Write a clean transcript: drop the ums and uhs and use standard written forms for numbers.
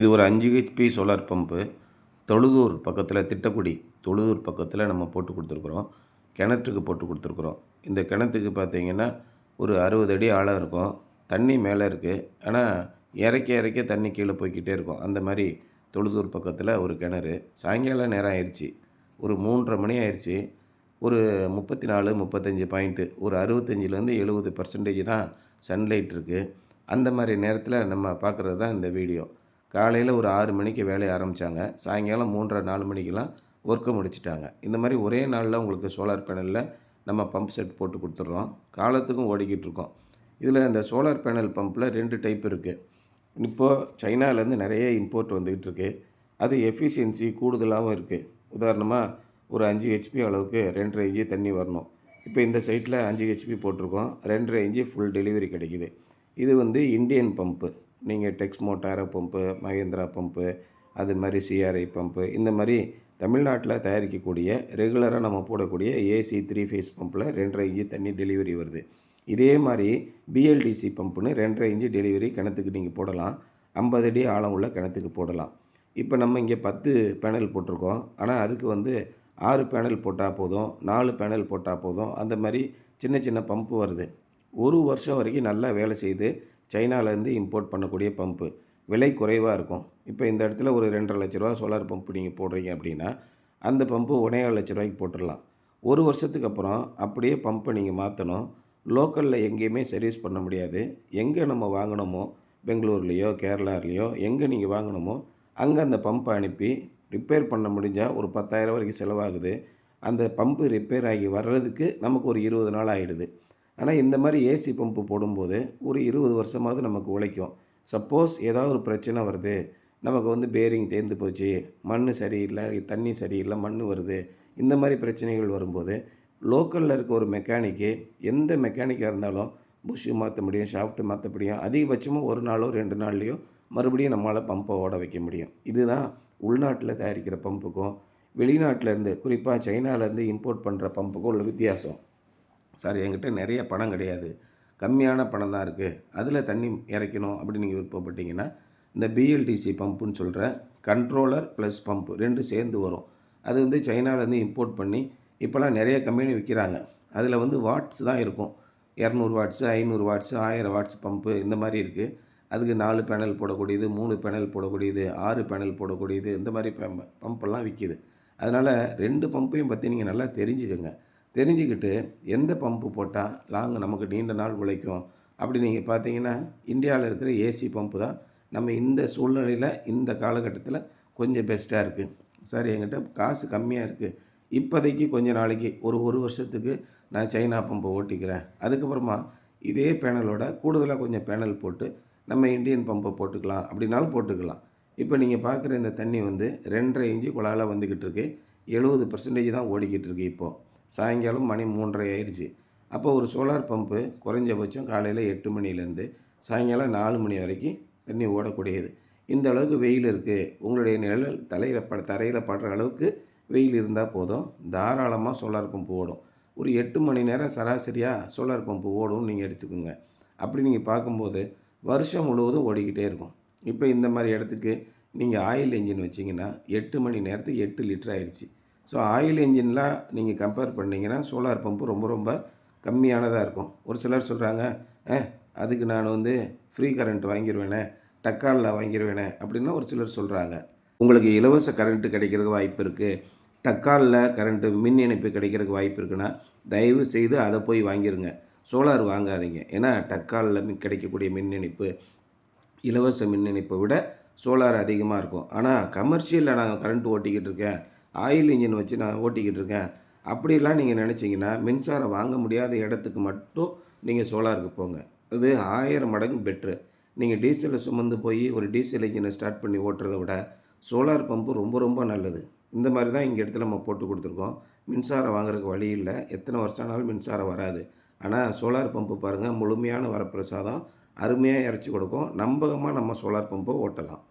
இது ஒரு 5 HP solar pump. Tholudur பக்கத்தில் திட்டக்குடி தொழுதூர் பக்கத்தில் நம்ம போட்டு கொடுத்துருக்குறோம். கிணற்றுக்கு போட்டு கொடுத்துருக்குறோம். இந்த கிணத்துக்கு பார்த்தீங்கன்னா ஒரு 60 அடி ஆழம் இருக்கும். தண்ணி மேலே இருக்குது. ஆனால் இறைக்க இறைக்க தண்ணி கீழே போய்க்கிட்டே இருக்கும். அந்த மாதிரி தொழுதூர் பக்கத்தில் ஒரு கிணறு. சாயங்காலம் நேரம் ஆயிடுச்சு. ஒரு 3:30 மணி ஆயிடுச்சு. ஒரு 34, 35 பாயிண்ட்டு, ஒரு 65லேருந்து 70% தான் சன்லைட் இருக்குது. அந்த மாதிரி நேரத்தில் நம்ம பார்க்குறது தான் இந்த வீடியோ. காலையில் ஒரு 6 மணிக்கு வேலையை ஆரம்பித்தாங்க. சாயங்காலம் 3:30, 4 மணிக்கெலாம் ஒர்க்கை முடிச்சிட்டாங்க. இந்த மாதிரி ஒரே நாளில் உங்களுக்கு சோலார் பேனலில் நம்ம பம்ப் செட் போட்டு கொடுத்துட்றோம். காலத்துக்கும் ஓடிக்கிட்டு இருக்கோம். இதில் இந்த சோலார் பேனல் பம்பில் 2 டைப் இருக்குது. இப்போது சைனாலேருந்து நிறைய இம்போர்ட் வந்துக்கிட்டு இருக்குது. அது எஃபிஷியன்சி கூடுதலாகவும் இருக்குது. உதாரணமாக ஒரு 5 ஹெச்பி அளவுக்கு 2.5 இன்ச்சு தண்ணி வரணும். இப்போ இந்த சைட்டில் 5 ஹெச்பி போட்டிருக்கோம். 2.5 இன்ச்சு ஃபுல் டெலிவரி கிடைக்குது. இது வந்து இந்தியன் பம்பு. நீங்கள் டெக்ஸ்மோ டாரோ பம்பு, மகேந்திரா பம்பு, அது மாதிரி சிஆர்ஐ பம்பு, இந்த மாதிரி தமிழ்நாட்டில் தயாரிக்கக்கூடிய ரெகுலராக நம்ம போடக்கூடிய ஏசி 3 ஃபேஸ் பம்பில் 2.5 இன்ச்சு தண்ணி டெலிவரி வருது. இதே மாதிரி பிஎல்டிசி பம்புன்னு 2.5 இன்ச்சு டெலிவரி கிணத்துக்கு நீங்கள் போடலாம். 50 அடி ஆழம் உள்ள கிணத்துக்கு போடலாம். இப்போ நம்ம இங்கே 10 பேனல் போட்டிருக்கோம். ஆனால் அதுக்கு வந்து 6 பேனல் போட்டால் போதும், 4 பேனல் போட்டால் போதும். அந்த மாதிரி சின்ன சின்ன பம்பு வருது. ஒரு வருஷம் வரைக்கும் நல்லா வேலை செய்து சைனாலேருந்து இம்போர்ட் பண்ணக்கூடிய பம்பு. விலை குறைவாக இருக்கும். இப்போ இந்த இடத்துல ஒரு 2.5 லட்ச ரூபா சோலார் பம்பு நீங்கள் போடுறீங்க அப்படின்னா அந்த பம்பு 1,4 லட்ச ரூபாய்க்கு போட்டுடலாம். ஒரு வருஷத்துக்கு அப்புறம் அப்படியே பம்பை நீங்கள் மாற்றணும். லோக்கலில் எங்கேயுமே சர்வீஸ் பண்ண முடியாது. எங்கே நம்ம வாங்கினோமோ, பெங்களூர்லேயோ கேரளாலேயோ எங்கே நீங்கள் வாங்கினோமோ அங்கே அந்த பம்பை அனுப்பி ரிப்பேர் பண்ண முடிஞ்சால் ஒரு 10,000 வரைக்கும் செலவாகுது. அந்த பம்பு ரிப்பேர் ஆகி வர்றதுக்கு நமக்கு ஒரு 20 நாள் ஆகிடுது. ஆனால் இந்த மாதிரி ஏசி பம்பு போடும்போது ஒரு 20 வருஷமாவது நமக்கு உழைக்கும். சப்போஸ் ஏதாவது ஒரு பிரச்சனை வருது, நமக்கு வந்து பேரிங் தேர்ந்து போச்சு, மண் சரியில்லை, தண்ணி சரியில்லை, மண் வருது, இந்த மாதிரி பிரச்சனைகள் வரும்போது லோக்கலில் இருக்க ஒரு மெக்கானிக்கு, எந்த மெக்கானிக்காக இருந்தாலும் புஷ்ஷு மாற்ற முடியும், ஷாஃப்ட்டு மாற்ற முடியும். அதிகபட்சமாக ஒரு நாளோ 2 நாள்லேயோ மறுபடியும் நம்மளால் பம்பை ஓட வைக்க முடியும். இதுதான் உள்நாட்டில் தயாரிக்கிற பம்புக்கும் வெளிநாட்டிலேருந்து, குறிப்பாக சைனாலேருந்து இம்போர்ட் பண்ணுற பம்புக்கும் உள்ள வித்தியாசம். சார், என்கிட்ட நிறைய பணம் கிடையாது, கம்மியான பணம் தான் இருக்குது, அதில் தண்ணி இறைக்கணும் அப்படின்னு நீங்கள் விருப்பப்பட்டீங்கன்னா இந்த பிஎல்டிசி பம்புன்னு சொல்கிற கண்ட்ரோலர் ப்ளஸ் பம்பு 2 சேர்ந்து வரும். அது வந்து சைனாலேருந்து இம்போர்ட் பண்ணி இப்போலாம் நிறைய கம்பெனி விற்கிறாங்க. அதில் வந்து வாட்ஸ் தான் இருக்கும். 200 வாட்ஸு, 500 வாட்ஸு, 1000 வாட்ஸ் பம்பு இந்த மாதிரி இருக்குது. அதுக்கு 4 பேனல் போடக்கூடியது, 3 பேனல் போடக்கூடியது, 6 பேனல் போடக்கூடியது, இந்த மாதிரி பம்பெல்லாம் விற்கிது. அதனால் 2 பம்பையும் பற்றி நீங்கள் நல்லா தெரிஞ்சுக்கோங்க. தெரிஞ்சுக்கிட்டு எந்த பம்பு போட்டால் நமக்கு நீண்ட நாள் உழைக்கும் அப்படி நீங்கள் பார்த்தீங்கன்னா இந்தியாவில் இருக்கிற ஏசி பம்பு தான் நம்ம இந்த சூழ்நிலையில் இந்த காலகட்டத்தில் கொஞ்சம் பெஸ்ட்டாக இருக்குது. சார், என்கிட்ட காசு கம்மியாக இருக்குது, இப்போதைக்கு கொஞ்சம் நாளைக்கு ஒரு வருஷத்துக்கு நான் சைனா பம்பை ஓட்டிக்கிறேன், அதுக்கப்புறமா இதே பேனலோட கூடுதலாக கொஞ்சம் பேனல் போட்டு நம்ம இந்தியன் பம்பை போட்டுக்கலாம் அப்படின்னாலும் போட்டுக்கலாம். இப்போ நீங்கள் பார்க்குற இந்த தண்ணி வந்து 2.5 இன்ச்சு குழாயில் வந்துக்கிட்டு இருக்கு. 70% தான் ஓடிக்கிட்டு இருக்குது. இப்போது சாயங்காலம் மணி 3:30 ஆயிடுச்சு. அப்போ ஒரு சோலார் பம்பு குறைஞ்சபட்சம் காலையில் 8 மணிலேருந்து சாயங்காலம் 4 மணி வரைக்கும் தண்ணி ஓடக்கூடியது. இந்த அளவுக்கு வெயில் இருக்குது, உங்களுடைய நிழல் தரையில் படுற அளவுக்கு வெயில் இருந்தால் போதும், தாராளமாக சோலார் பம்பு ஓடும். ஒரு 8 மணி நேரம் சராசரியாக சோலார் பம்பு ஓடும்னு நீங்கள் எடுத்துக்கோங்க. அப்படி நீங்கள் பார்க்கும்போது வருஷம் முழுவதும் ஓடிக்கிட்டே இருக்கும். இப்போ இந்த மாதிரி இடத்துக்கு நீங்கள் ஆயில் என்ஜின் வச்சிங்கன்னா 8 மணி நேரத்துக்கு 8 லிட்டர் ஆயிடுச்சு. ஸோ ஆயில் என்ஜின்லாம் நீங்கள் கம்பேர் பண்ணிங்கன்னா சோலார் பம்பு ரொம்ப ரொம்ப கம்மியானதாக இருக்கும். ஒரு சிலர் சொல்கிறாங்க, அதுக்கு நான் வந்து ஃப்ரீ கரண்ட் வாங்கிடுவேனே, டக்காலில் வாங்கிடுவேனே அப்படின்னு ஒரு சிலர் சொல்கிறாங்க. உங்களுக்கு இலவச கரண்ட்டு கிடைக்கிறதுக்கு வாய்ப்பு இருக்குது, டக்காலில் கரண்ட்டு மின் இணைப்பு கிடைக்கிறதுக்கு வாய்ப்பு இருக்குன்னா தயவு செய்து அதை போய் வாங்கிடுங்க. சோலார் வாங்காதீங்க. ஏன்னா டக்காலில் கிடைக்கக்கூடிய மின் இணைப்பு இலவச மின் இணைப்பை விட சோலார் அதிகமாக இருக்கும். ஆனால் கமர்ஷியலில் நான் கரண்ட் ஓட்டிக்கிட்டு இருக்கேன், ஆயில் இன்ஜின் வச்சு நான் ஓட்டிக்கிட்டு இருக்கேன் அப்படிலாம் நீங்கள் நினச்சிங்கன்னா மின்சாரம் வாங்க முடியாத இடத்துக்கு மட்டும் நீங்கள் சோலாருக்கு போங்க. அது 1000 மடங்கு பெட்ரு. நீங்கள் டீசலை சுமந்து போய் ஒரு டீசல் இன்ஜினை ஸ்டார்ட் பண்ணி ஓட்டுறதை விட சோலார் பம்பு ரொம்ப ரொம்ப நல்லது. இந்த மாதிரி தான் இங்கே இடத்துல நம்ம போட்டு கொடுத்துருக்கோம். மின்சாரம் வாங்குறதுக்கு வழி இல்லை, எத்தனை வருஷம் ஆனாலும் மின்சாரம் வராது. ஆனால் சோலார் பம்பு பாருங்கள், முழுமையான வரப்பிரசாதம், அருமையாக இறைச்சி கொடுக்கும். நம்பகமாக நம்ம சோலார் பம்பை ஓட்டலாம்.